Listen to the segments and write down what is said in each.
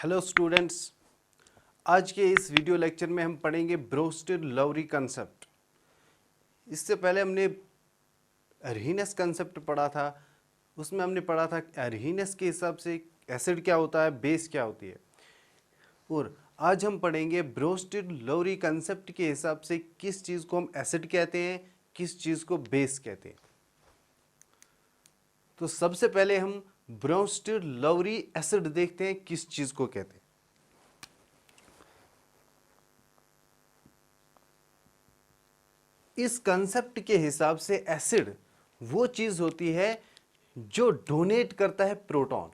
Hello students, आज के इस वीडियो लेक्चर में हम पढ़ेंगे ब्रोस्टेड-लॉवरी कंसेप्ट। इससे पहले हमने अरहीनेस कंसेप्ट पढ़ा था। उसमें हमने पढ़ा था अरहीनेस के हिसाब से एसिड क्या होता है, बेस क्या होती है। और आज हम पढ़ेंगे ब्रोस्टेड-लॉवरी कंसेप्ट के हिसाब से किस चीज़ को हम एसिड कहते हैं, किस चीज़ को बेस कहते हैं। तो सबसे पहले हम ब्रोस्टेड-लॉवरी एसिड देखते हैं किस चीज़ को कहते हैं। इस कंसेप्ट के हिसाब से एसिड वो चीज़ होती है जो डोनेट करता है प्रोटॉन।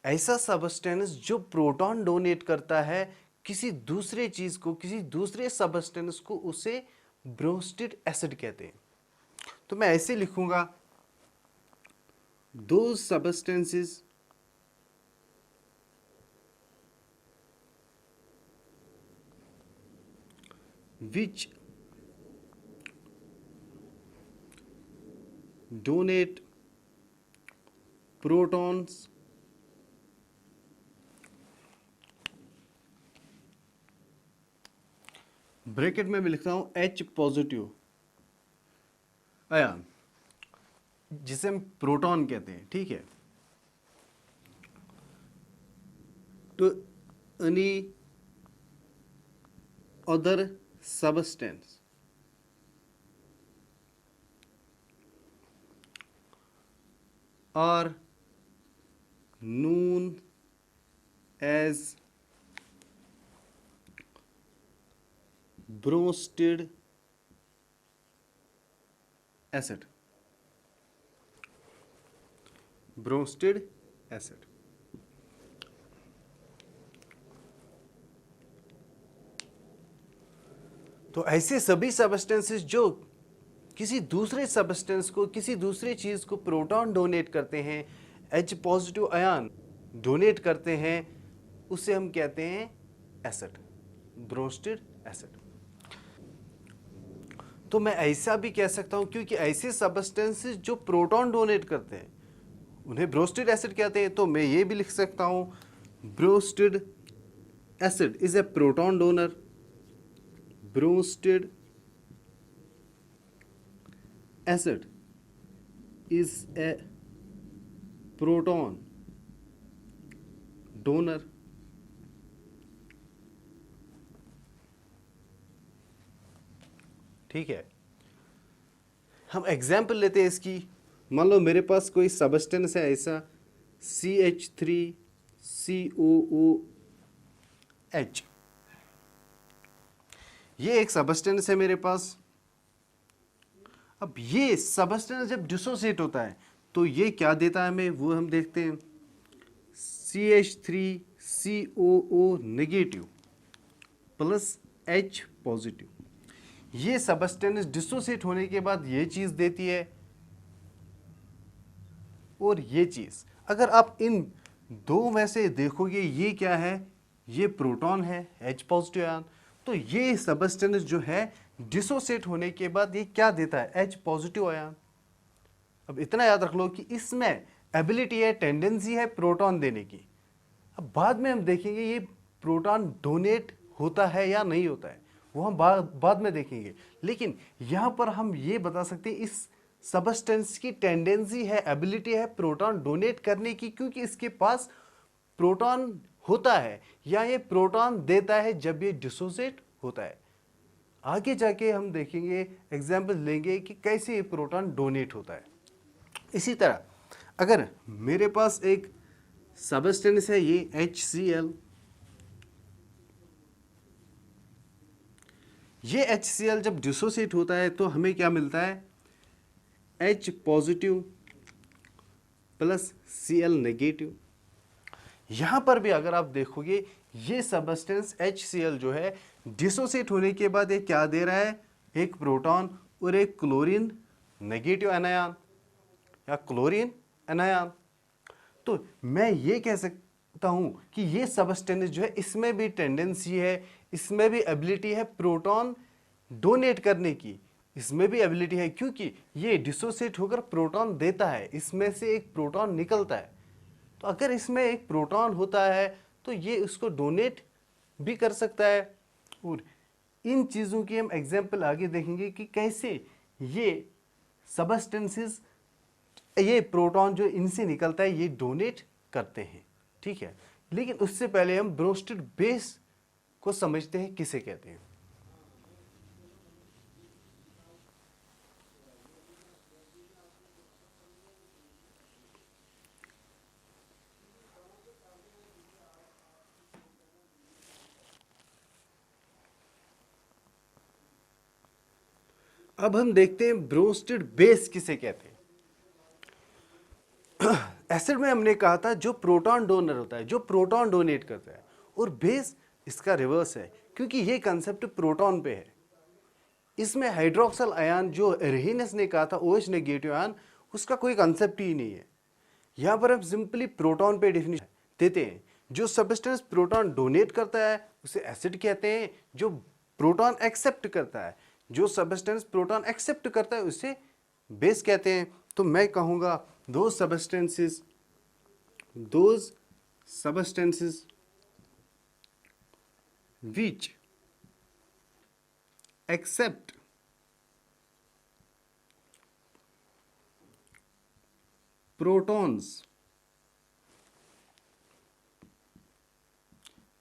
ऐसा सब्सटेंस जो प्रोटॉन डोनेट करता है किसी दूसरे चीज़ को, किसी दूसरे सब्सटेंस को, उसे ब्रोस्टेड एसिड कहते हैं। तो मैं ऐसे लिखूंगा, दो substances which donate protons bracket में भी लिखता हूं H पॉजिटिव आयन, जिसे हम प्रोटॉन कहते हैं, ठीक है। तो any other substance are known as Bronsted acid. Bronsted acid तो ऐसे सभी सबस्टेंसेस जो किसी दूसरे सबस्टेंस को, किसी दूसरे चीज़ को प्रोटॉन डोनेट करते हैं, H पॉजिटिव आयन डोनेट करते हैं, उसे हम कहते हैं एसिड, ब्रोस्टेड एसिड। तो मैं ऐसा भी कह सकता हूं, क्योंकि ऐसे सबस्टेंसेस जो प्रोटॉन डोनेट करते हैं उन्हें ब्रोस्टेड एसिड कहते हैं। तो मैं ये भी लिख सकता हूं, Bronsted acid is a proton donor. Bronsted acid is a proton donor। ठीक है, हम एग्जाम्पल लेते हैं इसकी। मान लो मेरे पास कोई सबस्टेंस है ऐसा CH3COOH, ये एक सबस्टेंस है मेरे पास। अब ये सबस्टेंस जब डिसोसिएट होता है तो ये क्या देता है हमें, वो हम देखते हैं। CH3COO negative plus H positive. ये सबस्टेंस डिसोसिएट होने के बाद ये चीज़ देती है। और ये चीज़ अगर आप इन दो में से देखोगे, ये क्या है, ये प्रोटॉन है, H पॉजिटिव आयन। तो ये सबस्टेंस जो है डिसोसिएट होने के बाद ये क्या देता है, H पॉजिटिव आयन। अब इतना याद रख लो कि इसमें एबिलिटी है, टेंडेंसी है प्रोटॉन देने की। अब बाद में हम देखेंगे ये प्रोटॉन डोनेट होता है या नहीं होता है, वो हम बाद में देखेंगे। लेकिन यहाँ पर हम ये बता सकते हैं इस सबस्टेंस की टेंडेंसी है, एबिलिटी है प्रोटॉन डोनेट करने की, क्योंकि इसके पास प्रोटॉन होता है या ये प्रोटॉन देता है जब ये डिसोसिएट होता है। आगे जाके हम देखेंगे, एग्जाम्पल लेंगे कि कैसे ये प्रोटॉन डोनेट होता है। इसी तरह अगर मेरे पास एक सबस्टेंस है ये HCl, ये HCl जब डिसोसिएट होता है तो हमें क्या मिलता है, H positive plus Cl negative. यहां पर भी अगर आप देखोगे ये सबस्टेंस HCl जो है डिसोसिएट होने के बाद ये क्या दे रहा है, एक प्रोटॉन और एक क्लोरीन नेगेटिव एनायन या क्लोरीन एनायन। तो मैं ये कह सकता हूं कि ये सबस्टेंस जो है इसमें भी टेंडेंसी है, इसमें भी एबिलिटी है प्रोटॉन डोनेट करने की, इसमें भी एबिलिटी है, क्योंकि ये डिसोसिएट होकर प्रोटॉन देता है, इसमें से एक प्रोटॉन निकलता है। तो अगर इसमें एक प्रोटॉन होता है तो ये उसको डोनेट भी कर सकता है। और इन चीज़ों की हम एग्जाम्पल आगे देखेंगे कि कैसे ये सबस्टेंसेस, ये प्रोटॉन जो इनसे निकलता है ये डोनेट करते हैं। ठीक है, लेकिन उससे पहले हम ब्रोस्टेड बेस को समझते हैं किसे कहते हैं। अब हम देखते हैं ब्रोस्टेड बेस किसे कहते हैं। एसिड में हमने कहा था जो प्रोटॉन डोनर होता है, जो प्रोटॉन डोनेट करता है, और बेस इसका रिवर्स है, क्योंकि ये कंसेप्ट प्रोटॉन पे है। इसमें हाइड्रोक्सल आयन जो रेहिनस ने कहा था OH नेगेटिव आयन, उसका कोई कंसेप्ट ही नहीं है। यहां पर हम सिंपली प्रोटॉन पे डेफिनेशन देते हैं। जो सब्सटेंस प्रोटॉन डोनेट करता है उसे एसिड कहते हैं, जो प्रोटॉन एक्सेप्ट करता है, जो सब्सटेंस प्रोटॉन एक्सेप्ट करता है उसे बेस कहते हैं। तो मैं कहूंगा those substances which accept protons,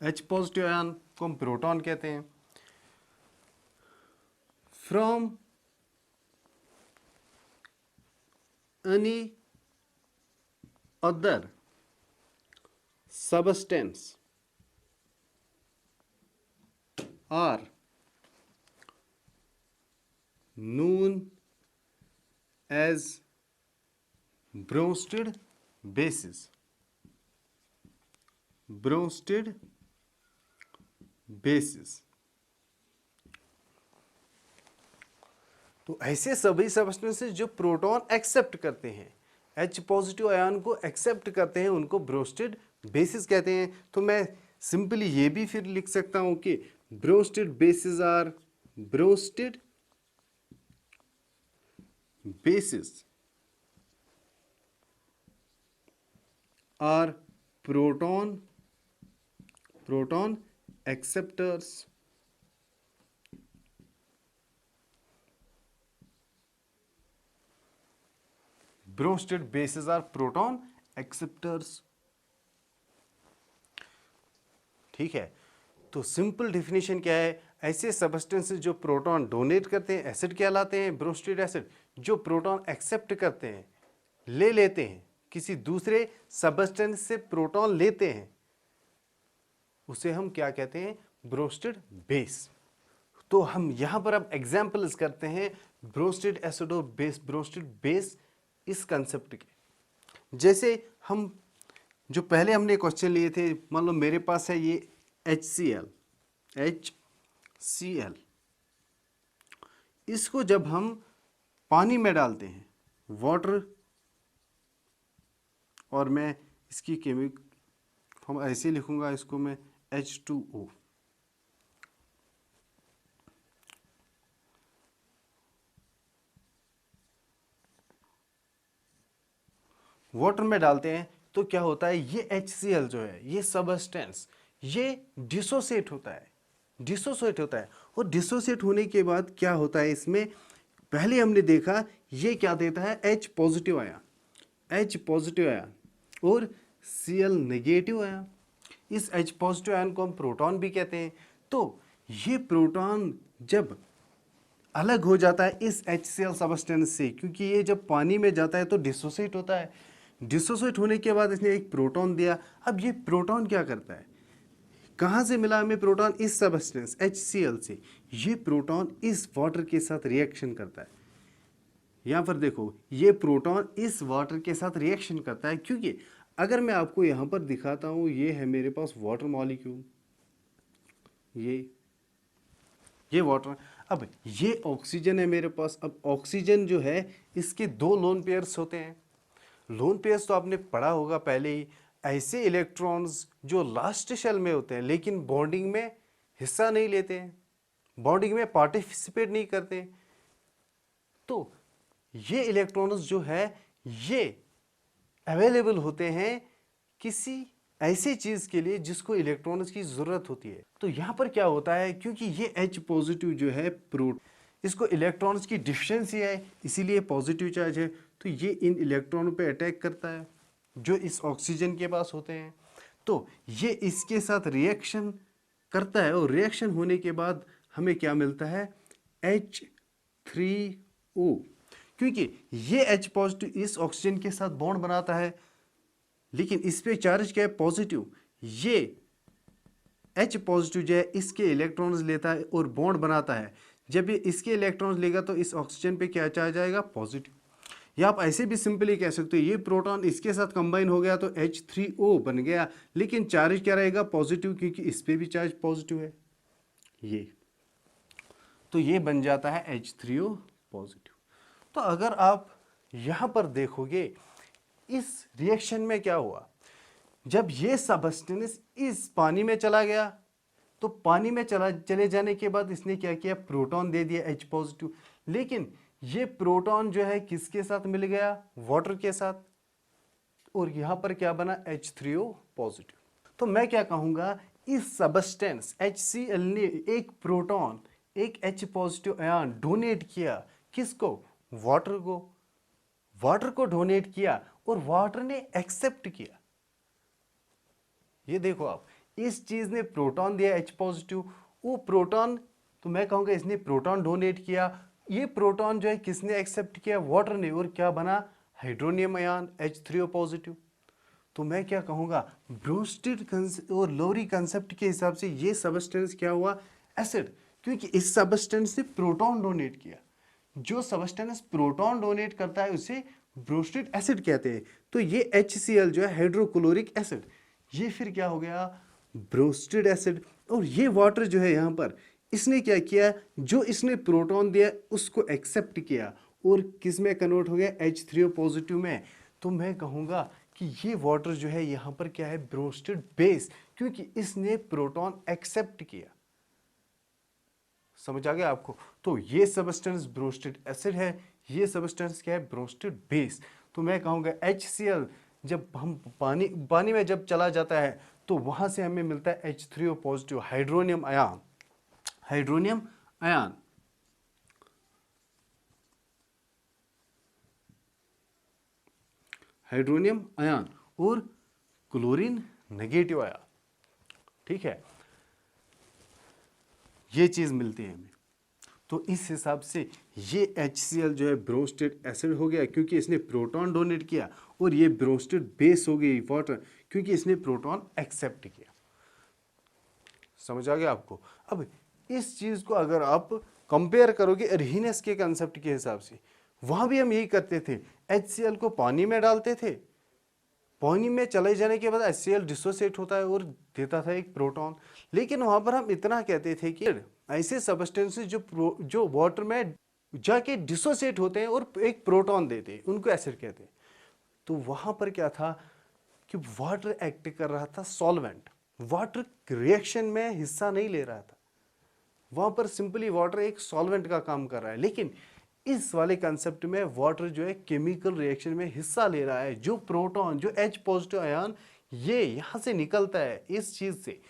H positive ion को हम प्रोटॉन कहते हैं, from any other substance are known as Bronsted bases. Bronsted bases. तो ऐसे सभी सब्सटेंसेस जो प्रोटॉन एक्सेप्ट करते हैं, H पॉजिटिव आयन को एक्सेप्ट करते हैं, उनको ब्रोस्टेड बेसिस कहते हैं। तो मैं सिंपली ये भी फिर लिख सकता हूं कि Bronsted bases are proton acceptors Bronsted bases are proton acceptors. ठीक है, तो सिंपल डेफिनेशन क्या है, ऐसे सब्सटेंसेस जो प्रोटॉन डोनेट करते हैं एसिड कहलाते हैं ब्रोस्टेड एसिड, जो प्रोटॉन एक्सेप्ट करते हैं, ले लेते हैं, किसी दूसरे सब्सटेंस से प्रोटॉन लेते हैं, उसे हम क्या कहते हैं, ब्रोस्टेड बेस। तो हम यहां पर अब एग्जाम्पल्स करते हैं ब्रोस्टेड एसिड और बेस, ब्रोस्टेड बेस इस कंसेप्ट के। जैसे हम जो पहले हमने क्वेश्चन लिए थे, मान लो मेरे पास है ये HCl, इसको जब हम पानी में डालते हैं, वाटर, और मैं इसकी केमिक हम ऐसे लिखूंगा, इसको मैं H2O, वाटर में डालते हैं तो क्या होता है, ये HCl जो है, ये सबस्टेंस, ये डिसोसिएट होता है, और डिसोसिएट होने के बाद क्या होता है इसमें, पहले हमने देखा ये क्या देता है, H पॉजिटिव आयन और Cl नेगेटिव आयन। इस H पॉजिटिव आयन को हम प्रोटॉन भी कहते हैं। तो ये प्रोटॉन जब अलग हो जाता है इस HCl सबस्टेंस से, क्योंकि ये जब पानी में जाता है तो डिसोसिएट होता है, डिसोसिएट होने के बाद इसने एक प्रोटॉन दिया। अब ये प्रोटॉन क्या करता है, कहाँ से मिला हमें प्रोटॉन, इस सबस्टेंस HCl से। ये प्रोटॉन इस वाटर के साथ रिएक्शन करता है। यहाँ पर देखो, ये प्रोटॉन इस वाटर के साथ रिएक्शन करता है, क्योंकि अगर मैं आपको यहाँ पर दिखाता हूँ, ये है मेरे पास वाटर मॉलिक्यूल, ये वाटर, अब ये ऑक्सीजन है मेरे पास। अब ऑक्सीजन जो है इसके दो लोन पेयर्स होते हैं। लोन पेयर्स तो आपने पढ़ा होगा पहले ही, ऐसे इलेक्ट्रॉन्स जो लास्ट शेल में होते हैं लेकिन बॉन्डिंग में हिस्सा नहीं लेते हैं, बॉन्डिंग में पार्टिसिपेट नहीं करते। तो ये इलेक्ट्रॉन्स जो है ये अवेलेबल होते हैं किसी ऐसी चीज के लिए जिसको इलेक्ट्रॉन्स की जरूरत होती है। तो यहाँ पर क्या होता है, क्योंकि ये H पॉजिटिव जो है प्रोटॉन, इसको इलेक्ट्रॉन्स की डिफिशिएंसी है, इसीलिए पॉजिटिव चार्ज है। तो ये इन इलेक्ट्रॉनों पे अटैक करता है जो इस ऑक्सीजन के पास होते हैं। तो ये इसके साथ रिएक्शन करता है और रिएक्शन होने के बाद हमें क्या मिलता है, H3O। क्योंकि ये H पॉजिटिव इस ऑक्सीजन के साथ बॉन्ड बनाता है, लेकिन इस पे चार्ज क्या है, पॉजिटिव। ये H पॉजिटिव जो है इसके इलेक्ट्रॉन्स लेता है और बॉन्ड बनाता है। जब ये इसके इलेक्ट्रॉन्स लेगा तो इस ऑक्सीजन पे क्या चार्ज आएगा, पॉजिटिव। या आप ऐसे भी सिंपली कह सकते हो, ये प्रोटॉन इसके साथ कंबाइन हो गया तो H3O बन गया, लेकिन चार्ज क्या रहेगा, पॉजिटिव, क्योंकि इस पे भी चार्ज पॉजिटिव है ये। तो ये बन जाता है H3O पॉजिटिव। तो अगर आप यहां पर देखोगे इस रिएक्शन में क्या हुआ, जब ये सबस्टेंस इस पानी में चला गया तो पानी में चले जाने के बाद इसने क्या किया, प्रोटॉन दे दिया H पॉजिटिव। लेकिन ये प्रोटॉन जो है किसके साथ मिल गया, वाटर के साथ, और यहां पर क्या बना, H3O पॉजिटिव। तो मैं क्या कहूंगा, इस सबस्टेंस HCl ने एक प्रोटॉन, एक H पॉजिटिव आयन डोनेट किया, किसको, वाटर को। वाटर को डोनेट किया और वाटर ने एक्सेप्ट किया। ये देखो आप, इस चीज ने प्रोटॉन दिया H पॉजिटिव, वो प्रोटॉन, तो मैं कहूंगा इसने प्रोटॉन डोनेट किया। ये प्रोटॉन जो है किसने एक्सेप्ट किया, वाटर ने, और क्या बना, हाइड्रोनियम आयन H3O पॉजिटिव। तो मैं क्या कहूंगा, ब्रोस्टेड और लोरी कंसेप्ट के हिसाब से ये सबस्टेंस क्या हुआ, एसिड, क्योंकि इस सबस्टेंस ने प्रोटॉन डोनेट किया। जो सबस्टेंस प्रोटॉन डोनेट करता है उसे ब्रोस्टेड एसिड कहते हैं। तो ये HCl जो है हाइड्रोक्लोरिक एसिड, ये फिर क्या हो गया, ब्रोस्टेड एसिड। और ये वाटर जो है यहाँ पर इसने क्या किया, जो इसने प्रोटॉन दिया उसको एक्सेप्ट किया और किस में कन्वर्ट हो गया, H3O पॉजिटिव में। तो मैं कहूँगा कि ये वाटर जो है यहाँ पर क्या है, ब्रोस्टेड बेस, क्योंकि इसने प्रोटॉन एक्सेप्ट किया। समझ आ गया आपको। तो ये सबस्टेंस ब्रोस्टेड एसिड है, ये सबस्टेंस क्या है, ब्रोस्टेड बेस। तो मैं कहूँगा HCl जब हम पानी में जब चला जाता है तो वहां से हमें मिलता है H3O positive, hydronium ion, hydronium ion. Hydronium ion और क्लोरीन नेगेटिव आयन, ठीक है, ये चीज मिलती है हमें। तो इस हिसाब से ये HCl जो है ब्रोस्टेड एसिड हो गया क्योंकि इसने प्रोटॉन डोनेट किया, और ये ब्रोस्टेड बेस हो गई वाटर क्योंकि इसने प्रोटॉन एक्सेप्ट किया। समझ आ गया आपको। अब इस चीज को अगर आप कंपेयर करोगे अर्हीनेस के कंसेप्ट के हिसाब से, वहां भी हम यही करते थे, HCl को पानी में डालते थे, पानी में चले जाने के बाद HCl डिसोसिएट होता है और देता था एक प्रोटॉन। लेकिन वहां पर हम इतना कहते थे कि ऐसे सबस्टेंसेस जो वाटर में जाके डिसोसिएट होते हैं और एक प्रोटॉन देते हैं, उनको एसिड कहते हैं। तो वहां पर क्या था कि वाटर एक्ट कर रहा था सॉल्वेंट, वाटर रिएक्शन में हिस्सा नहीं ले रहा था, वहां पर सिंपली वाटर एक सॉल्वेंट का काम कर रहा है। लेकिन इस वाले कंसेप्ट में वाटर जो है केमिकल रिएक्शन में हिस्सा ले रहा है। जो प्रोटॉन, जो H पॉजिटिव आयन ये यहां से निकलता है इस चीज से,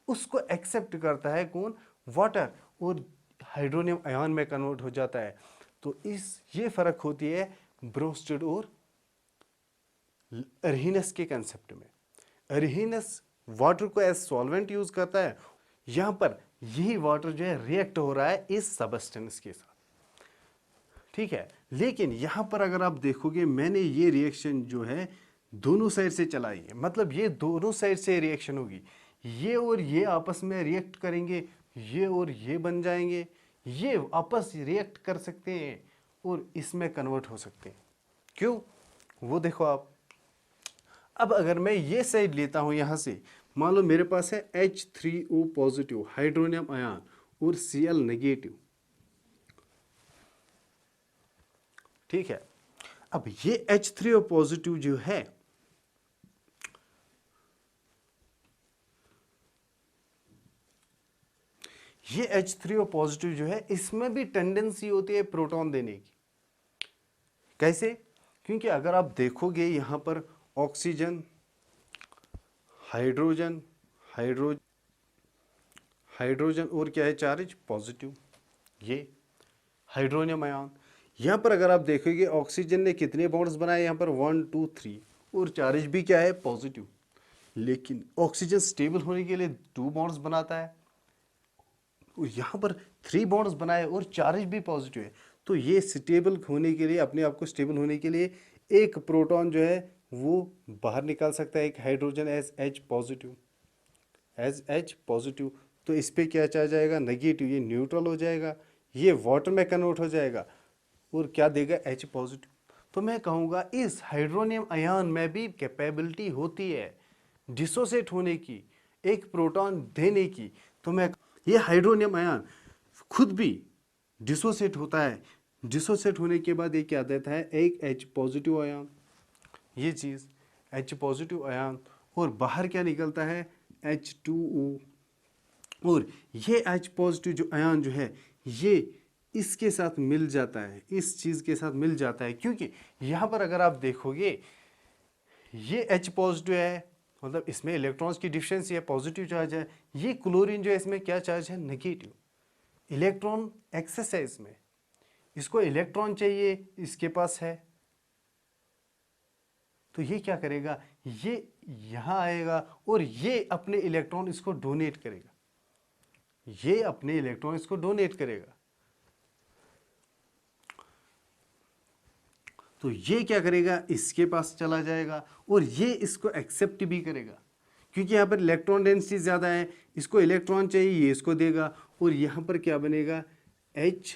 उसको एक्सेप्ट करता है कौन, वाटर, और हाइड्रोनियम आयन में कन्वर्ट हो जाता है। तो ये फर्क होती है ब्रोस्टेड और अर्हीनेस के कंसेप्ट में। अर्हीनेस वाटर को एज सॉल्वेंट यूज करता है, यहां पर यही वाटर जो है रिएक्ट हो रहा है इस सबस्टेंस के साथ, ठीक है। लेकिन यहां पर अगर आप देखोगे, मैंने ये रिएक्शन जो है दोनों साइड से चलाई है, मतलब ये दोनों साइड से रिएक्शन होगी, ये और ये आपस में रिएक्ट करेंगे, ये और ये बन जाएंगे, ये आपस रिएक्ट कर सकते हैं और इसमें कन्वर्ट हो सकते हैं। क्यों, वो देखो आप। अब अगर मैं ये साइड लेता हूं यहां से, मान लो मेरे पास है H3O पॉजिटिव हाइड्रोनियम आयन और Cl नेगेटिव, ठीक है। अब ये H3O पॉजिटिव जो है, ये H3O पॉजिटिव जो है, इसमें भी टेंडेंसी होती है प्रोटॉन देने की। कैसे, क्योंकि अगर आप देखोगे यहां पर ऑक्सीजन, हाइड्रोजन, हाइड्रो हाइड्रोजन और क्या है चार्ज पॉजिटिव, ये हाइड्रोनियम आयन। यहाँ पर अगर आप देखोगे ऑक्सीजन ने कितने बॉन्ड्स बनाए, यहाँ पर 1 2 3 और चार्ज भी क्या है पॉजिटिव, लेकिन ऑक्सीजन स्टेबल होने के लिए 2 बॉन्ड्स बनाता है और यहाँ पर 3 बॉन्ड्स बनाए और चार्ज भी पॉजिटिव है। तो ये स्टेबल होने के लिए, अपने आप को स्टेबल होने के लिए एक प्रोटॉन जो है वो बाहर निकाल सकता है, एक hydrogen as H positive, as H positive. तो इस पे क्या चार्ज आएगा नेगेटिव, ये न्यूट्रल हो जाएगा, ये वाटर में कन्वर्ट हो जाएगा और क्या देगा H पॉजिटिव। तो मैं कहूँगा इस हाइड्रोनियम आयन में भी कैपेबिलिटी होती है डिसोसिएट होने की, एक प्रोटॉन देने की। तो मैं ये हाइड्रोनियम आयन खुद भी डिसोसिएट होता है, डिसोसिएट होने के बाद ये क्या देता है एक H पॉजिटिव आयन, ये चीज़ H पॉजिटिव आयन, और बाहर क्या निकलता है H2O। और ये H पॉजिटिव जो आयन जो है ये इसके साथ मिल जाता है, इस चीज़ के साथ मिल जाता है, क्योंकि यहाँ पर अगर आप देखोगे ये H पॉजिटिव है, मतलब इसमें इलेक्ट्रॉन्स की डिफिशिएंसी है, पॉजिटिव चार्ज है। ये क्लोरीन जो है इसमें क्या चार्ज है नेगेटिव, इलेक्ट्रॉन एक्सेस है इसमें, इसको इलेक्ट्रॉन चाहिए, इसके पास है। तो ये क्या करेगा, ये यहाँ आएगा और ये अपने इलेक्ट्रॉन इसको डोनेट करेगा, ये अपने इलेक्ट्रॉन इसको डोनेट करेगा। तो ये क्या करेगा इसके पास चला जाएगा और ये इसको एक्सेप्ट भी करेगा, क्योंकि यहाँ पर इलेक्ट्रॉन डेंसिटी ज़्यादा है, इसको इलेक्ट्रॉन चाहिए, ये इसको देगा और यहाँ पर क्या बनेगा HCl,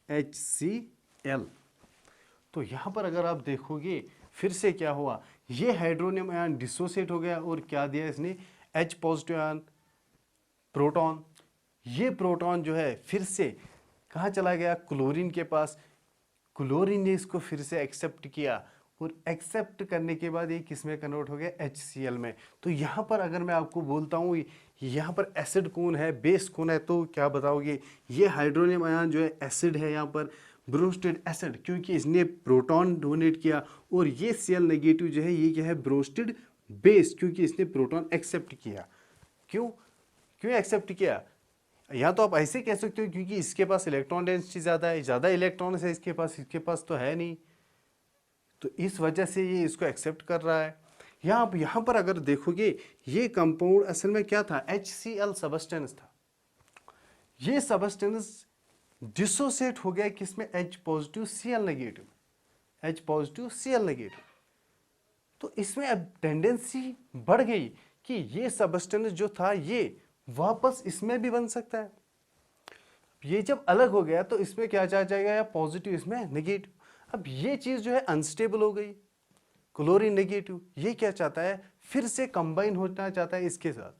HCl। तो यहाँ पर अगर आप देखोगे फिर से क्या हुआ, ये हाइड्रोनियम आयन डिसोसिएट हो गया और क्या दिया इसने H पॉजिटिव आयन प्रोटॉन। ये प्रोटॉन जो है फिर से कहाँ चला गया क्लोरीन के पास, क्लोरीन ने इसको फिर से एक्सेप्ट किया और एक्सेप्ट करने के बाद ये किस में कन्वर्ट हो गया HCl में। तो यहाँ पर अगर मैं आपको बोलता हूँ यहाँ पर एसिड कौन है बेस कौन है, तो क्या बताओगे, ये हाइड्रोनियम आयन जो है एसिड है, यहाँ पर ब्रोस्टेड एसिड, क्योंकि इसने प्रोटॉन डोनेट किया। और ये Cl नेगेटिव जो है ये क्या है ब्रोस्टेड बेस, क्योंकि इसने प्रोटॉन एक्सेप्ट किया। क्यों क्यों एक्सेप्ट किया, या तो आप ऐसे कह सकते हो क्योंकि इसके पास इलेक्ट्रॉन डेंसिटी ज़्यादा है, ज़्यादा इलेक्ट्रॉन है इसके पास तो है नहीं, तो इस वजह से ये इसको एक्सेप्ट कर रहा है। यहाँ पर अगर देखोगे ये कंपाउंड असल में क्या था HCl सबस्टेंस था, ये सबस्टेंस डिसोसिएट हो गया किसमें H positive Cl negative, H positive Cl negative. तो इसमें अब टेंडेंसी बढ़ गई कि ये सबस्टेंस जो था ये वापस इसमें भी बन सकता है। ये जब अलग हो गया तो इसमें क्या चार्ज जाएगा या पॉजिटिव, इसमें नेगेटिव। अब ये चीज जो है अनस्टेबल हो गई, क्लोरीन नेगेटिव, ये क्या चाहता है फिर से कंबाइन होना चाहता है इसके साथ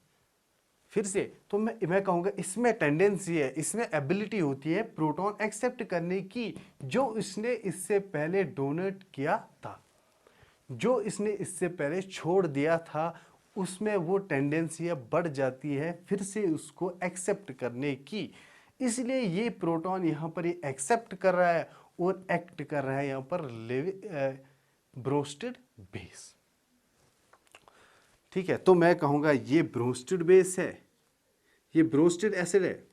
फिर से। तो मैं कहूँगा इसमें टेंडेंसी है, इसमें एबिलिटी होती है प्रोटॉन एक्सेप्ट करने की, जो इसने इससे पहले डोनेट किया था, जो इसने इससे पहले छोड़ दिया था, उसमें वो टेंडेंसी बढ़ जाती है फिर से उसको एक्सेप्ट करने की। इसलिए ये प्रोटॉन यहाँ पर ये एक्सेप्ट कर रहा है और एक्ट कर रहा है यहाँ पर ब्रोस्टेड बेस। ठीक है, तो मैं कहूँगा ये ब्रोस्टेड बेस है, ये ब्रोस्टेड एसिड है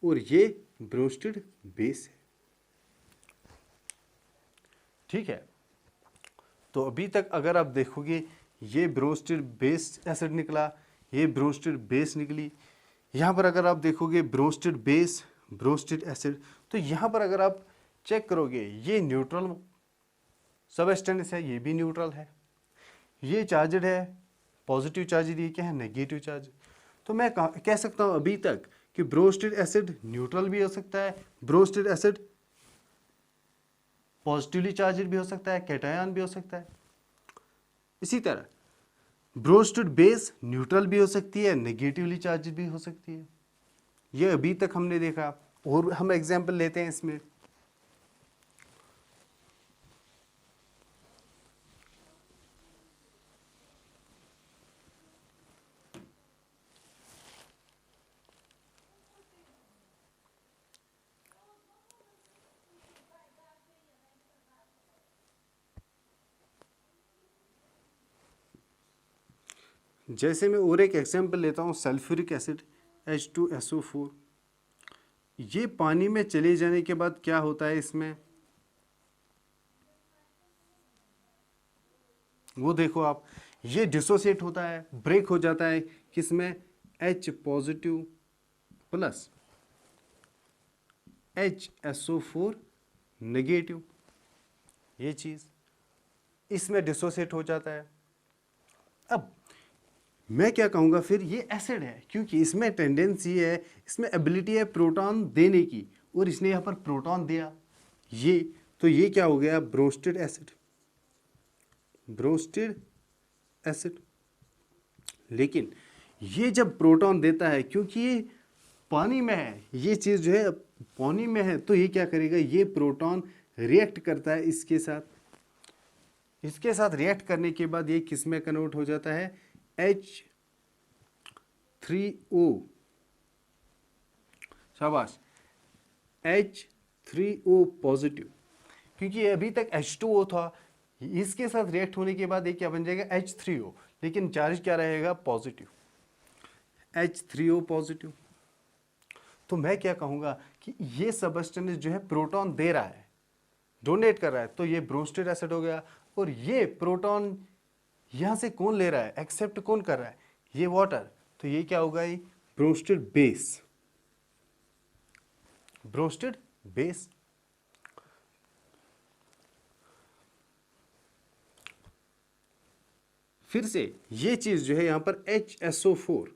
और ये ब्रोस्टेड बेस है। ठीक है, तो अभी तक अगर आप देखोगे ये ब्रोस्टेड बेस एसिड निकला, ये ब्रोस्टेड बेस निकली। यहाँ पर अगर आप देखोगे ब्रोस्टेड बेस ब्रोस्टेड एसिड, तो यहाँ पर अगर आप चेक करोगे ये न्यूट्रल सबस्टेंस है, ये भी न्यूट्रल है, ये चार्जड है पॉजिटिव चार्ज, ये क्या है नेगेटिव चार्ज। तो मैं कह सकता हूँ अभी तक कि ब्रोस्टेड एसिड न्यूट्रल भी हो सकता है, ब्रोस्टेड एसिड पॉजिटिवली चार्जड भी हो सकता है, कैटायन भी हो सकता है। इसी तरह ब्रोस्टेड बेस न्यूट्रल भी हो सकती है, नेगेटिवली चार्जड भी हो सकती है। ये अभी तक हमने देखा, और हम एग्जांपल लेते हैं इसमें। जैसे मैं और एक एग्जाम्पल लेता हूँ, सल्फ्यूरिक एसिड H2SO4, ये पानी में चले जाने के बाद क्या होता है इसमें, वो देखो आप, ये डिसोसिएट होता है, ब्रेक हो जाता है किसमें, H positive plus HSO4 negative, ये चीज इसमें डिसोसिएट हो जाता है। अब मैं क्या कहूँगा, फिर ये एसिड है क्योंकि इसमें टेंडेंसी है, इसमें एबिलिटी है प्रोटॉन देने की, और इसने यहाँ पर प्रोटॉन दिया, ये तो ये क्या हो गया, ब्रोस्टेड एसिड, ब्रोस्टेड एसिड। लेकिन ये जब प्रोटॉन देता है, क्योंकि ये पानी में है, ये चीज़ जो है पानी में है, तो ये क्या करेगा, ये प्रोटॉन रिएक्ट करता है इसके साथ, इसके साथ रिएक्ट करने के बाद ये किस में कन्वर्ट हो जाता है, H3O, शाबाश, H3O पॉजिटिव, क्योंकि ये अभी तक H2O था, इसके साथ रिएक्ट होने के बाद ये क्या बन जाएगा, H3O, लेकिन चार्ज क्या रहेगा, पॉजिटिव, H3O पॉजिटिव। तो मैं क्या कहूँगा कि ये सब्सटेंस जो है प्रोटॉन दे रहा है, डोनेट कर रहा है, तो ये ब्रोस्टेड एसिड हो गया। और ये प्रोटॉन यहाँ से कौन ले रहा है, एक्सेप्ट कौन कर रहा है, ये वाटर, तो ये क्या होगा, ये ब्रोस्टेड बेस, ब्रोस्टेड बेस। फिर से ये चीज जो है यहां पर HSO4,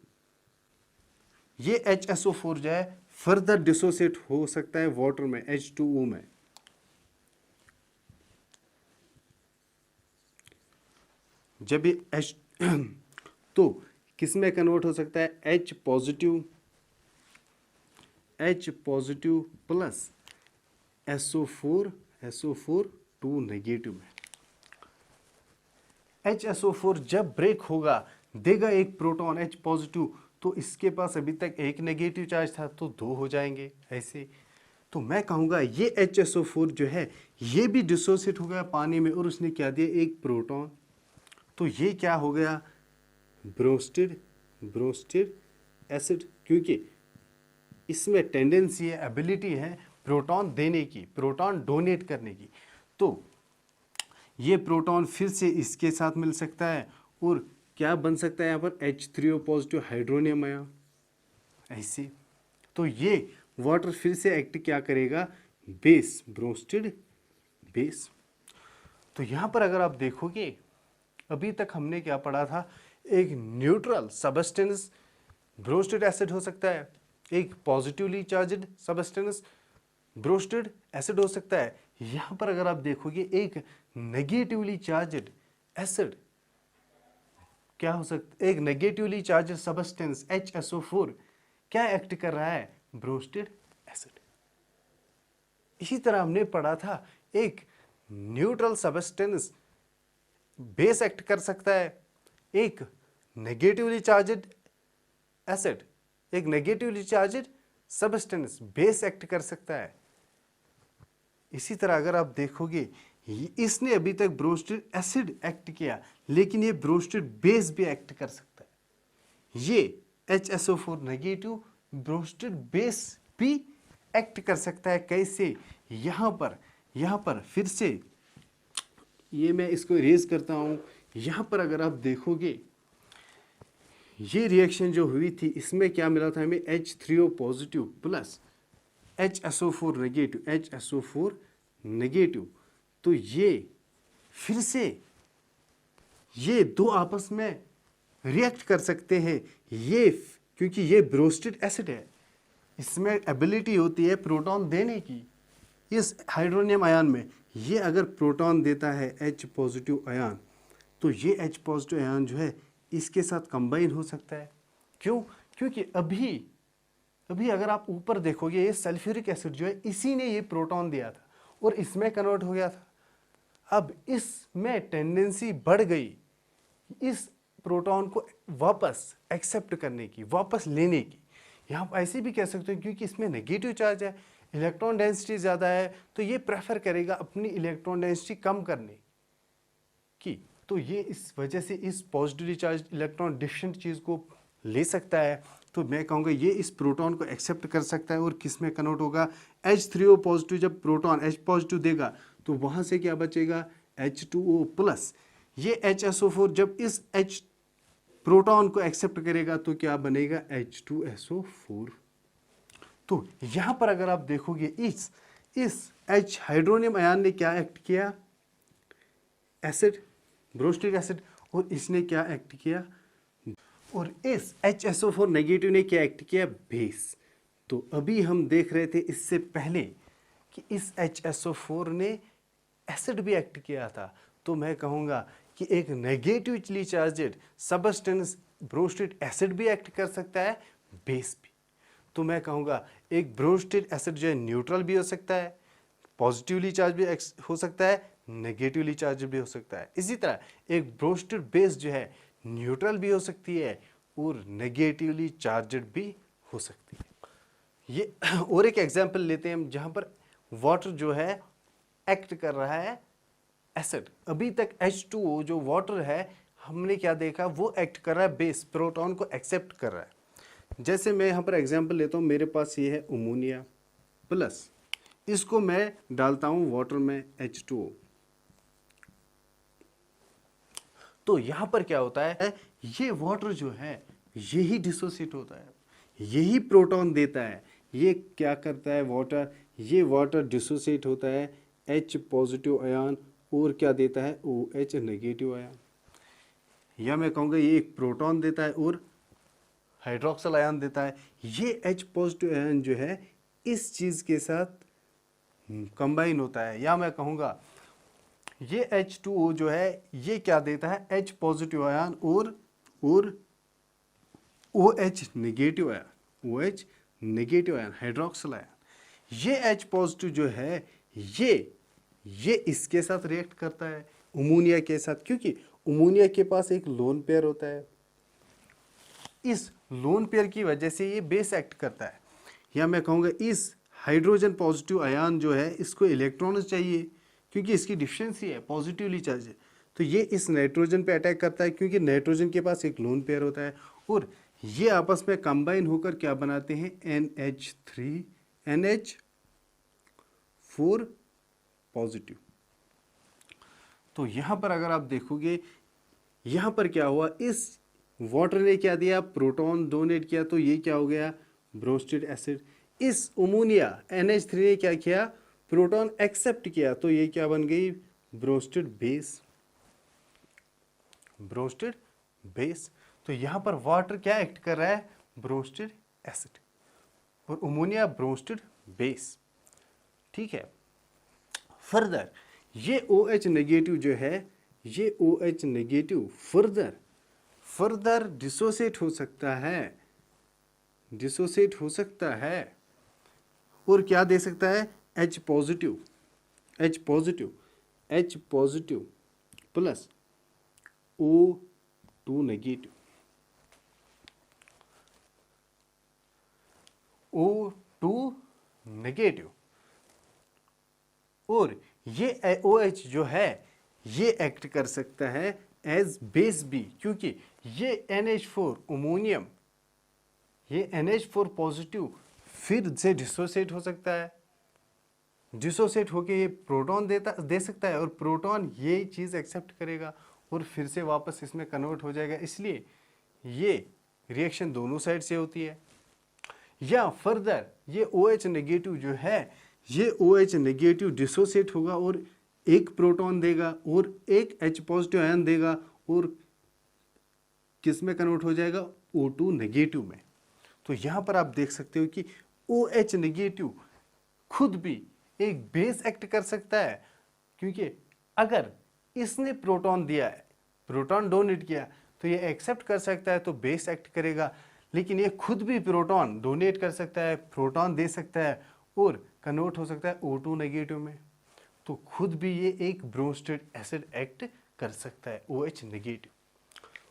ये HSO4 जो है फर्दर डिसोसिएट हो सकता है वाटर में, H2O में। जब ये H तो किस में कन्वर्ट हो सकता है, H positive plus SO4 2 negative में। HSO4 जब ब्रेक होगा, देगा एक प्रोटॉन H पॉजिटिव, तो इसके पास अभी तक एक नेगेटिव चार्ज था, तो 2 हो जाएंगे ऐसे। तो मैं कहूँगा ये HSO4 जो है ये भी डिसोसिएट हो गया पानी में, और उसने क्या दिया, एक प्रोटॉन, तो ये क्या हो गया, ब्रोस्टेड एसिड, क्योंकि इसमें टेंडेंसी है, एबिलिटी है प्रोटॉन देने की, प्रोटॉन डोनेट करने की। तो ये प्रोटॉन फिर से इसके साथ मिल सकता है, और क्या बन सकता है यहाँ पर, H3O पॉजिटिव हाइड्रोनियम आया ऐसे। तो ये वाटर फिर से एक्ट क्या करेगा, बेस, ब्रोस्टेड बेस। तो यहाँ पर अगर आप देखोगे, अभी तक हमने क्या पढ़ा था, एक न्यूट्रल सबस्टेंस ब्रोस्टेड एसिड हो सकता है, एक positively charged substance Bronsted acid हो सकता है। यहाँ पर अगर आप देखोगे एक नेगेटिवली चार्ज्ड एसिड क्या हो सकता है, एक नेगेटिवली चार्ज्ड सबस्टेंस HSO4 क्या एक्ट कर रहा है, ब्रोस्टेड एसिड। इसी तरह हमने पढ़ा था एक न्यूट्रल सबस्टेंस बेस एक्ट कर सकता है, एक नेगेटिवली चार्ज्ड एसिड, एक negatively charged substance base act कर सकता है। इसी तरह अगर आप देखोगे, इसने अभी तक ब्रोस्टेड एसिड एक्ट किया, लेकिन ये ब्रोस्टेड बेस भी एक्ट कर सकता है। ये HSO4 नेगेटिव ब्रोस्टेड बेस भी एक्ट कर सकता है। कैसे, यहाँ पर फिर से ये मैं इसको इरेज करता हूँ। यहाँ पर अगर आप देखोगे, ये रिएक्शन जो हुई थी, इसमें क्या मिला था हमें, H3O positive plus HSO4 negative. तो ये फिर से ये दो आपस में रिएक्ट कर सकते हैं, ये क्योंकि ये ब्रोस्टेड एसिड है, इसमें एबिलिटी होती है प्रोटॉन देने की। इस हाइड्रोनियम आयन में ये अगर प्रोटॉन देता है H पॉजिटिव आयन, तो ये H पॉजिटिव आयन जो है इसके साथ कंबाइन हो सकता है। क्यों? क्योंकि अभी अगर आप ऊपर देखोगे, ये सल्फ्यूरिक एसिड जो है इसी ने ये प्रोटॉन दिया था और इसमें कन्वर्ट हो गया था। अब इसमें टेंडेंसी बढ़ गई इस प्रोटॉन को वापस एक्सेप्ट करने की, वापस लेने की। यहाँ आप ऐसे भी कह सकते हो क्योंकि इसमें नेगेटिव चार्ज है, इलेक्ट्रॉन डेंसिटी ज़्यादा है, तो ये प्रेफर करेगा अपनी इलेक्ट्रॉन डेंसिटी कम करने की, तो ये इस वजह से इस पॉजिटिवली चार्ज इलेक्ट्रॉन डिफरेंट चीज़ को ले सकता है। तो मैं कहूँगा ये इस प्रोटॉन को एक्सेप्ट कर सकता है और किस में कन्वर्ट होगा, H3O पॉजिटिव। जब प्रोटॉन H पॉजिटिव देगा तो वहाँ से क्या बचेगा, H2O प्लस। ये HSO4 जब इस H प्रोटॉन को एक्सेप्ट करेगा तो क्या बनेगा, H2SO4। तो यहाँ पर अगर आप देखोगे इस H हाइड्रोनियम आयन ने क्या एक्ट किया, एसिड, ब्रोस्टिक एसिड, और इसने क्या एक्ट किया, और इस HSO4 नेगेटिव ने क्या एक्ट किया, बेस। तो अभी हम देख रहे थे इससे पहले कि इस HSO4 ने एसिड भी एक्ट किया था। तो मैं कहूँगा कि एक negatively charged substance Bronsted acid भी एक्ट कर सकता है, बेस भी। तो मैं कहूँगा एक ब्रोस्टेड एसिड जो है न्यूट्रल भी हो सकता है, पॉजिटिवली चार्ज भी हो सकता है, नेगेटिवली चार्ज भी हो सकता है। इसी तरह एक ब्रोस्टेड बेस जो है न्यूट्रल भी हो सकती है और नेगेटिवली चार्जड भी हो सकती है। ये और एक एग्जांपल लेते हैं हम, जहाँ पर वाटर जो है एक्ट कर रहा है एसिड। अभी तक H2O जो वाटर है हमने क्या देखा, वो एक्ट कर रहा है बेस, प्रोटॉन को एक्सेप्ट कर रहा है। जैसे मैं यहाँ पर एग्जांपल लेता हूँ, मेरे पास ये है अमोनिया प्लस, इसको मैं डालता हूँ वाटर में H2O। तो यहाँ पर क्या होता है, ये वाटर जो है यही डिसोसिएट होता है, यही प्रोटॉन देता है। ये क्या करता है वाटर, ये वाटर डिसोसिएट होता है H पॉजिटिव आयन और क्या देता है, OH नेगेटिव आयन। या मैं कहूँगा ये एक प्रोटॉन देता है और हाइड्रोक्सिल आयन देता है। ये H पॉजिटिव आयन जो है इस चीज़ के साथ कंबाइन होता है। या मैं कहूँगा ये H2O जो है ये क्या देता है, H पॉजिटिव आयन और OH negative ion, OH negative ion, hydroxyl ion. ये H पॉजिटिव जो है ये इसके साथ रिएक्ट करता है अमोनिया के साथ, क्योंकि अमोनिया के पास एक लोन पेयर होता है। इस लोन पेयर की वजह से ये बेस एक्ट करता है। या मैं कहूँगा इस हाइड्रोजन पॉजिटिव आयन जो है इसको इलेक्ट्रॉन्स चाहिए, क्योंकि इसकी डिफिशिएंसी है, पॉजिटिवली चार्ज है। तो ये इस नाइट्रोजन पे अटैक करता है, क्योंकि नाइट्रोजन के पास एक लोन पेयर होता है, और ये आपस में कंबाइन होकर क्या बनाते हैं, NH4 पॉजिटिव। तो यहाँ पर अगर आप देखोगे, यहाँ पर क्या हुआ, इस वाटर ने क्या दिया, प्रोटॉन डोनेट किया, तो ये क्या हो गया, ब्रोस्टेड एसिड। इस अमोनिया NH3 ने क्या किया, प्रोटॉन एक्सेप्ट किया, तो ये क्या बन गई, ब्रोस्टेड बेस, ब्रोस्टेड बेस। तो यहाँ पर वाटर क्या एक्ट कर रहा है, ब्रोस्टेड एसिड, और अमोनिया ब्रोस्टेड बेस। ठीक है। फर्दर ये OH नेगेटिव जो है, ये OH नेगेटिव फर्दर डिसोसिएट हो सकता है, डिसोसिएट हो सकता है, और क्या दे सकता है, H positive plus O2 negative, O2 negative. और ये OH जो है ये एक्ट कर सकता है एज बेस भी, क्योंकि ये NH4 अमोनियम, ये NH4 पॉजिटिव फिर से डिसोसिएट हो सकता है, डिसोसिएट होके ये प्रोटॉन दे सकता है, और प्रोटॉन ये चीज़ एक्सेप्ट करेगा और फिर से वापस इसमें कन्वर्ट हो जाएगा। इसलिए ये रिएक्शन दोनों साइड से होती है। या फर्दर ये OH नेगेटिव जो है, ये OH नेगेटिव डिसोसिएट होगा और एक प्रोटॉन देगा और एक H पॉजिटिव आयन देगा, और किस में कन्वर्ट हो जाएगा, O2 नेगेटिव में। तो यहाँ पर आप देख सकते हो कि OH नेगेटिव खुद भी एक बेस एक्ट कर सकता है, क्योंकि अगर इसने प्रोटॉन दिया है, प्रोटॉन डोनेट किया, तो ये एक्सेप्ट कर सकता है, तो बेस एक्ट करेगा। लेकिन ये खुद भी प्रोटॉन डोनेट कर सकता है, प्रोटॉन दे सकता है और कन्वर्ट हो सकता है O2 नेगेटिव में, तो खुद भी ये एक ब्रोस्टेड एसिड एक्ट कर सकता है, OH नेगेटिव।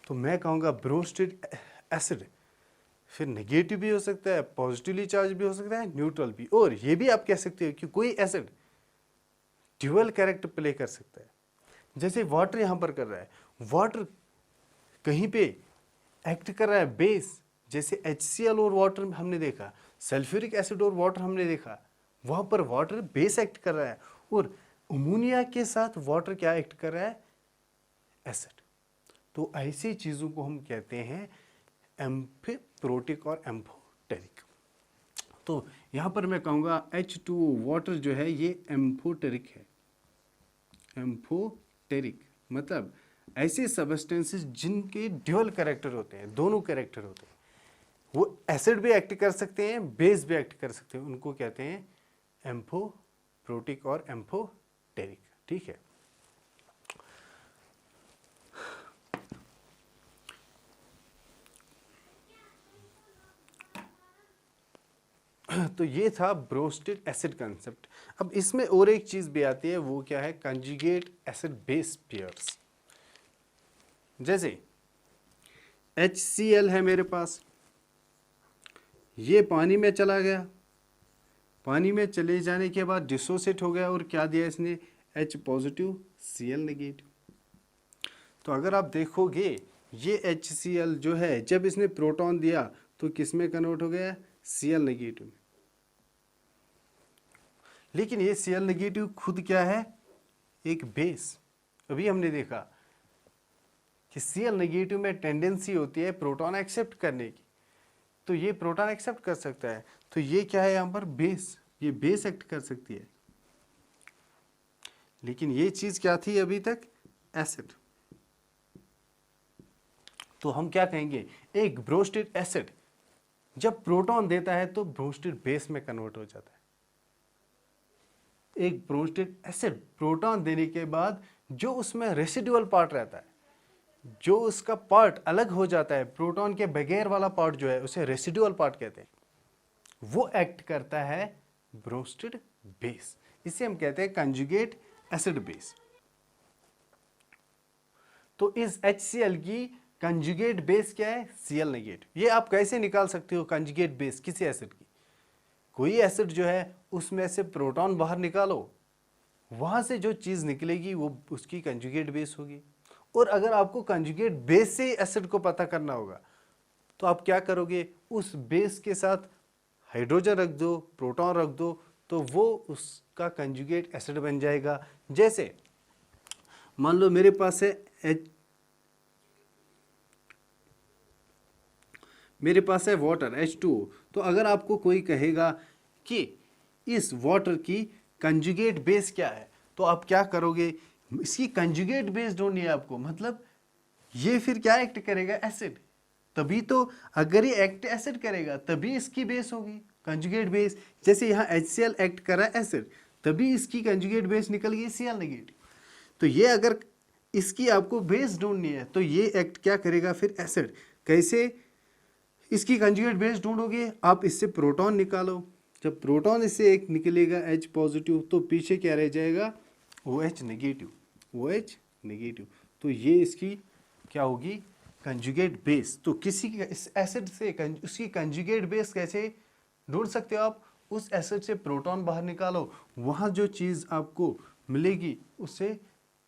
तो मैं कहूँगा ब्रोस्टेड एसिड फिर नेगेटिव भी हो सकता है, पॉजिटिवली चार्ज भी हो सकता है, न्यूट्रल भी, और ये भी आप कह सकते हो कि कोई एसिड ड्यूअल कैरेक्टर प्ले कर सकता है। जैसे वाटर यहाँ पर कर रहा है, वाटर कहीं पे एक्ट कर रहा है बेस, जैसे HCl और वाटर हमने देखा, सल्फ्यूरिक एसिड और वाटर हमने देखा, वहाँ पर वाटर बेस एक्ट कर रहा है, और अमोनिया के साथ वाटर क्या एक्ट कर रहा है, एसिड। तो ऐसी चीज़ों को हम कहते हैं एम्फिप्रोटिक और एम्फोटेरिक। तो यहाँ पर मैं कहूँगा H2O वाटर जो है ये एम्फोटेरिक है। एम्फोटेरिक मतलब ऐसे सबस्टेंसेस जिनके ड्यूअल कैरेक्टर होते हैं, दोनों कैरेक्टर होते हैं, वो एसिड भी एक्ट कर सकते हैं, बेस भी एक्ट कर सकते हैं, उनको कहते हैं एम्फोप्रोटिक और एम्फोटेरिक। ठीक है। तो ये था ब्रोस्टेड एसिड कंसेप्ट। अब इसमें और एक चीज भी आती है, वो क्या है, कंजुगेट एसिड बेस पेयर्स। जैसे HCl है मेरे पास, ये पानी में चला गया, पानी में चले जाने के बाद डिसोसिएट हो गया और क्या दिया इसने, H पॉजिटिव Cl नेगेटिव। तो अगर आप देखोगे ये HCl जो है जब इसने प्रोटॉन दिया तो किस में कन्वर्ट हो गया, Cl नेगेटिव में। लेकिन ये Cl नेगेटिव खुद क्या है, एक बेस। अभी हमने देखा कि Cl नेगेटिव में टेंडेंसी होती है प्रोटॉन एक्सेप्ट करने की, तो ये प्रोटॉन एक्सेप्ट कर सकता है, तो ये क्या है यहाँ पर, बेस, ये बेस एक्ट कर सकती है। लेकिन ये चीज क्या थी अभी तक, एसिड। तो हम क्या कहेंगे, एक ब्रोस्टेड एसिड जब प्रोटॉन देता है तो ब्रोस्टेड बेस में कन्वर्ट हो जाता है। एक ब्रोस्टेड एसिड प्रोटॉन देने के बाद जो उसमें रेसिडुअल पार्ट रहता है, जो उसका पार्ट अलग हो जाता है, प्रोटॉन के बगैर वाला पार्ट जो है उसे रेसिडुअल पार्ट कहते हैं, वो एक्ट करता है ब्रोस्टेड बेस। इसे हम कहते हैं कंजुगेट एसिड बेस। तो इस HCl की कंजुगेट बेस क्या है, Cl नेगेटिव। ये आप कैसे निकाल सकते हो कंजुगेट बेस किसी एसिड की, कोई एसिड जो है उसमें से प्रोटॉन बाहर निकालो, वहां से जो चीज निकलेगी वो उसकी कंजुगेट बेस होगी। और अगर आपको कंजुगेट बेस से एसिड को पता करना होगा तो आप क्या करोगे, उस बेस के साथ हाइड्रोजन रख दो, प्रोटॉन रख दो, तो वो उसका कंजुगेट एसिड बन जाएगा। जैसे मान लो मेरे पास है मेरे पास है वाटर H2O, तो अगर आपको कोई कहेगा कि इस वाटर की कंजुगेट बेस क्या है, तो आप क्या करोगे, इसकी कंजुगेट बेस ढूंढनी है आपको, मतलब ये फिर क्या एक्ट करेगा, एसिड। तभी तो अगर ये एक्ट एसिड करेगा तभी इसकी बेस होगी कंजुगेट बेस। जैसे यहाँ HCl एक्ट कर रहा है एसिड, तभी इसकी कंजुगेट बेस निकल गई Cl नेगेटिव। तो ये अगर इसकी आपको बेस ढूंढनी है तो ये एक्ट क्या करेगा फिर, एसिड। कैसे, इसकी कंजुगेट बेस ढूंढोगे आप, इससे प्रोटॉन निकालो, जब प्रोटॉन इससे एक निकलेगा H पॉजिटिव तो पीछे क्या रह जाएगा, OH नेगेटिव, OH नेगेटिव। तो ये इसकी क्या होगी, कंजुगेट बेस। तो किसी इस एसिड से उसकी कंजुगेट बेस कैसे ढूंढ सकते हो आप, उस एसिड से प्रोटॉन बाहर निकालो, वहाँ जो चीज़ आपको मिलेगी उसे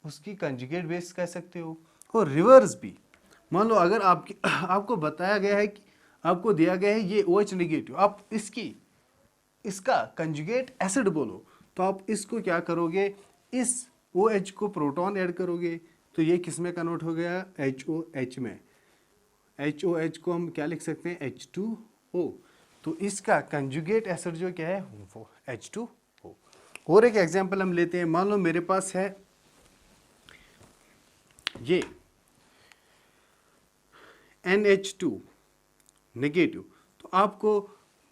उसकी कंजुगेट बेस कह सकते हो। और रिवर्स भी, मान लो अगर आपको बताया गया है कि आपको दिया गया है ये OH नेगेटिव, आप इसका कंजुगेट एसिड बोलो, तो आप इसको क्या करोगे, इस OH को प्रोटॉन ऐड करोगे, तो ये किस में कन्वर्ट हो गया, HOH में। HOH को हम क्या लिख सकते हैं, H2O। तो इसका कंजुगेट एसिड जो क्या है, वो H2O। और एक एग्जांपल हम लेते हैं, मान लो मेरे पास है ये NH2 नेगेटिव, तो आपको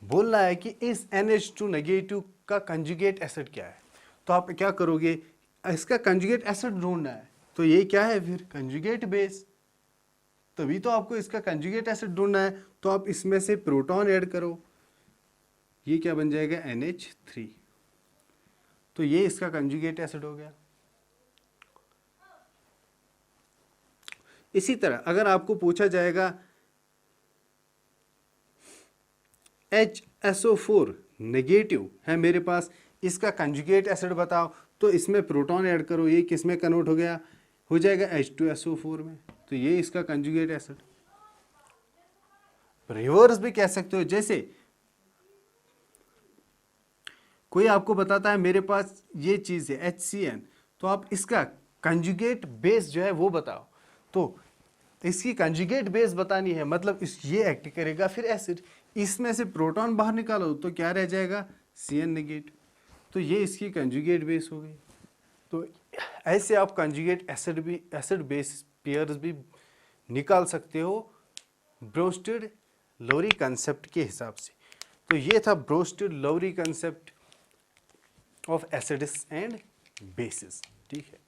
बोलना है कि इस NH2 नेगेटिव का कंजुगेट एसिड क्या है। तो आप क्या करोगे, इसका कंजुगेट एसिड ढूंढना है, तो ये क्या है फिर, कंजुगेट बेस। तभी तो आपको इसका कंजुगेट एसिड ढूंढना है, तो आप इसमें से प्रोटॉन ऐड करो, ये क्या बन जाएगा, NH3। तो ये इसका कंजुगेट एसिड हो गया। इसी तरह अगर आपको पूछा जाएगा HSO4 नेगेटिव है मेरे पास, इसका कंजुगेट एसिड बताओ, तो इसमें प्रोटॉन ऐड करो, ये किस में कन्वर्ट हो गया, हो जाएगा H2SO4 में, तो ये इसका कंजुगेट एसिड। रिवर्स भी कह सकते हो, जैसे कोई आपको बताता है मेरे पास ये चीज है HCN, तो आप इसका कंजुगेट बेस जो है वो बताओ, तो इसकी कंजुगेट बेस बतानी है, मतलब इस ये एक्ट करेगा फिर एसिड, इसमें से प्रोटॉन बाहर निकालो तो क्या रह जाएगा CN नेगेटिव, तो ये इसकी कंजुगेट बेस हो गई। तो ऐसे आप कंजुगेट एसिड बेस पेयर्स भी निकाल सकते हो ब्रोस्टेड लोरी कंसेप्ट के हिसाब से। तो ये था Bronsted Lowry concept of acids and bases, ठीक है।